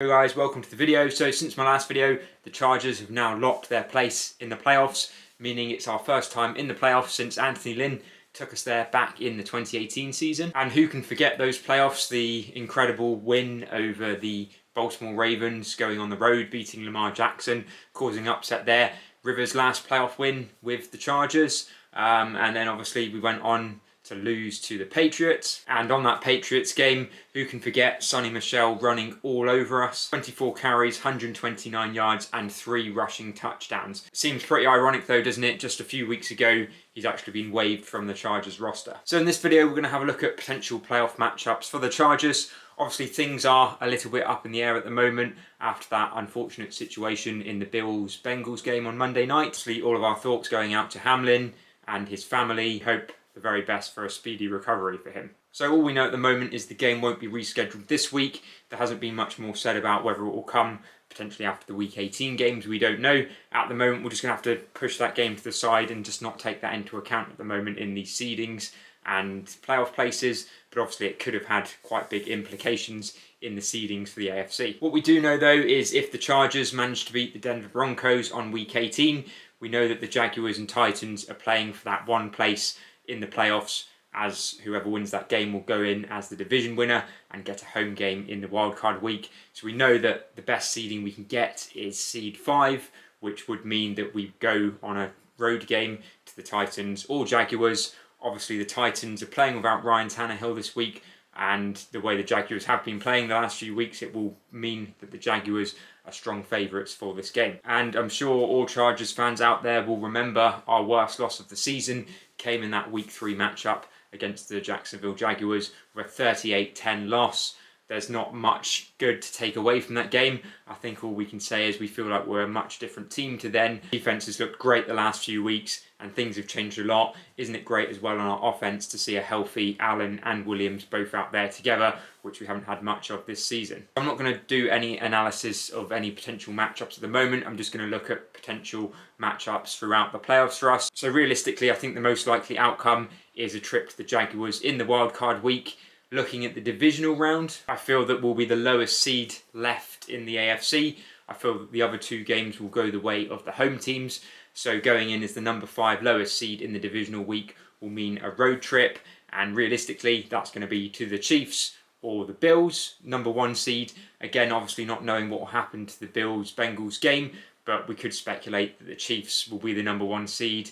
Hello guys, welcome to the video. So since my last video, the Chargers have now locked their place in the playoffs, meaning it's our first time in the playoffs since Anthony Lynn took us there back in the 2018 season. And who can forget those playoffs, the incredible win over the Baltimore Ravens, going on the road, beating Lamar Jackson, causing upset there. Rivers' last playoff win with the Chargers, and then obviously we went on to lose to the Patriots. And on that Patriots game, who can forget Sonny Michel running all over us? 24 carries, 129 yards and 3 rushing touchdowns. Seems pretty ironic though, doesn't it? Just a few weeks ago, he's actually been waived from the Chargers roster. So in this video, we're going to have a look at potential playoff matchups for the Chargers. Obviously, things are a little bit up in the air at the moment after that unfortunate situation in the Bills-Bengals game on Monday night. Obviously, all of our thoughts going out to Hamlin and his family. Hope the very best for a speedy recovery for him. So all we know at the moment is the game won't be rescheduled this week. There hasn't been much more said about whether it will come potentially after the Week 18 games. We don't know. At the moment, we're just going to have to push that game to the side and just not take that into account at the moment in the seedings and playoff places. But obviously it could have had quite big implications in the seedings for the AFC. What we do know though is if the Chargers manage to beat the Denver Broncos on Week 18, we know that the Jaguars and Titans are playing for that one place in the playoffs, as whoever wins that game will go in as the division winner and get a home game in the wildcard week. So we know that the best seeding we can get is seed 5, which would mean that we go on a road game to the Titans or Jaguars. Obviously the Titans are playing without Ryan Tannehill this week, and the way the Jaguars have been playing the last few weeks, it will mean that the Jaguars are strong favourites for this game. And I'm sure all Chargers fans out there will remember our worst loss of the season came in that Week 3 matchup against the Jacksonville Jaguars with a 38-10 loss. There's not much good to take away from that game. I think all we can say is we feel like we're a much different team to then. Defense has looked great the last few weeks and things have changed a lot. Isn't it great as well on our offense to see a healthy Allen and Williams both out there together, which we haven't had much of this season. I'm not going to do any analysis of any potential matchups at the moment. I'm just going to look at potential matchups throughout the playoffs for us. So realistically, I think the most likely outcome is a trip to the Jaguars in the wildcard week. Looking at the divisional round, I feel that we'll be the lowest seed left in the AFC. I feel that the other 2 games will go the way of the home teams. So going in as the number 5 lowest seed in the divisional week will mean a road trip. And realistically, that's going to be to the Chiefs or the Bills, number 1 seed. Again, obviously not knowing what will happen to the Bills-Bengals game, but we could speculate that the Chiefs will be the number 1 seed.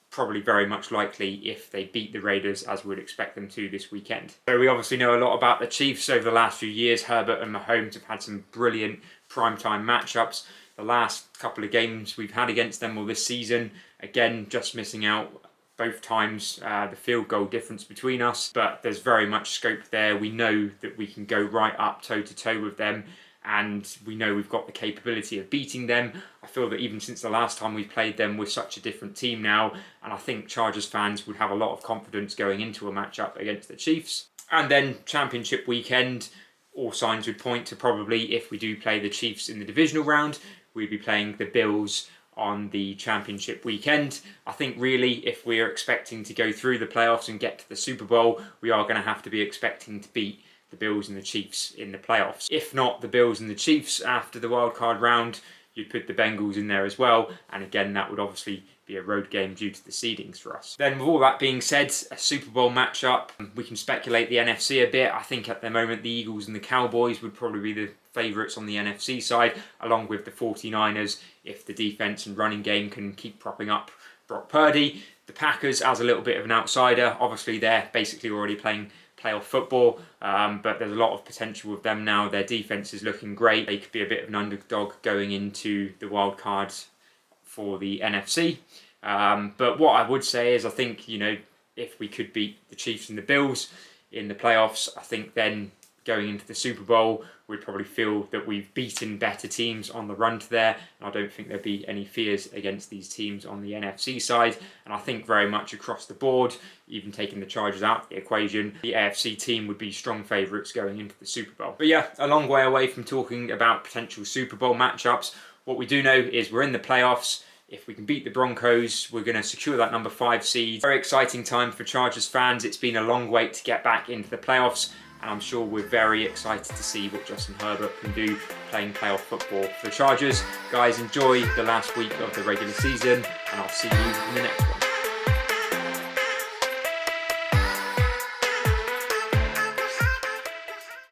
Probably very much likely if they beat the Raiders, as we would expect them to this weekend. So we obviously know a lot about the Chiefs over the last few years. Herbert and Mahomes have had some brilliant primetime matchups. The last couple of games we've had against them all this season, again, just missing out both times, the field goal difference between us, but there's very much scope there. We know that we can go right up toe-to-toe with them, and we know we've got the capability of beating them. I feel that even since the last time we played them, we're such a different team now, and I think Chargers fans would have a lot of confidence going into a matchup against the Chiefs. And then championship weekend, all signs would point to probably, if we do play the Chiefs in the divisional round, we'd be playing the Bills on the championship weekend. I think really if we're expecting to go through the playoffs and get to the Super Bowl, we are going to have to be expecting to beat the Bills and the Chiefs in the playoffs. If not the Bills and the Chiefs after the wildcard round, you'd put the Bengals in there as well, and again that would obviously be a road game due to the seedings for us. Then with all that being said, a Super Bowl matchup, we can speculate the NFC a bit. I think at the moment the Eagles and the Cowboys would probably be the favourites on the NFC side, along with the 49ers if the defence and running game can keep propping up Brock Purdy. The Packers as a little bit of an outsider, obviously they're basically already playing playoff football, but there's a lot of potential with them now. Their defense is looking great. They could be a bit of an underdog going into the wild cards for the NFC. But what I would say is I think, you know, if we could beat the Chiefs and the Bills in the playoffs, I think then going into the Super Bowl, we'd probably feel that we've beaten better teams on the run to there. And I don't think there'd be any fears against these teams on the NFC side. And I think very much across the board, even taking the Chargers out of the equation, the AFC team would be strong favourites going into the Super Bowl. But yeah, a long way away from talking about potential Super Bowl matchups. What we do know is we're in the playoffs. If we can beat the Broncos, we're going to secure that number 5 seed. Very exciting time for Chargers fans. It's been a long wait to get back into the playoffs. and I'm sure we're very excited to see what Justin Herbert can do playing playoff football for the Chargers. Guys, enjoy the last week of the regular season, and I'll see you in the next one.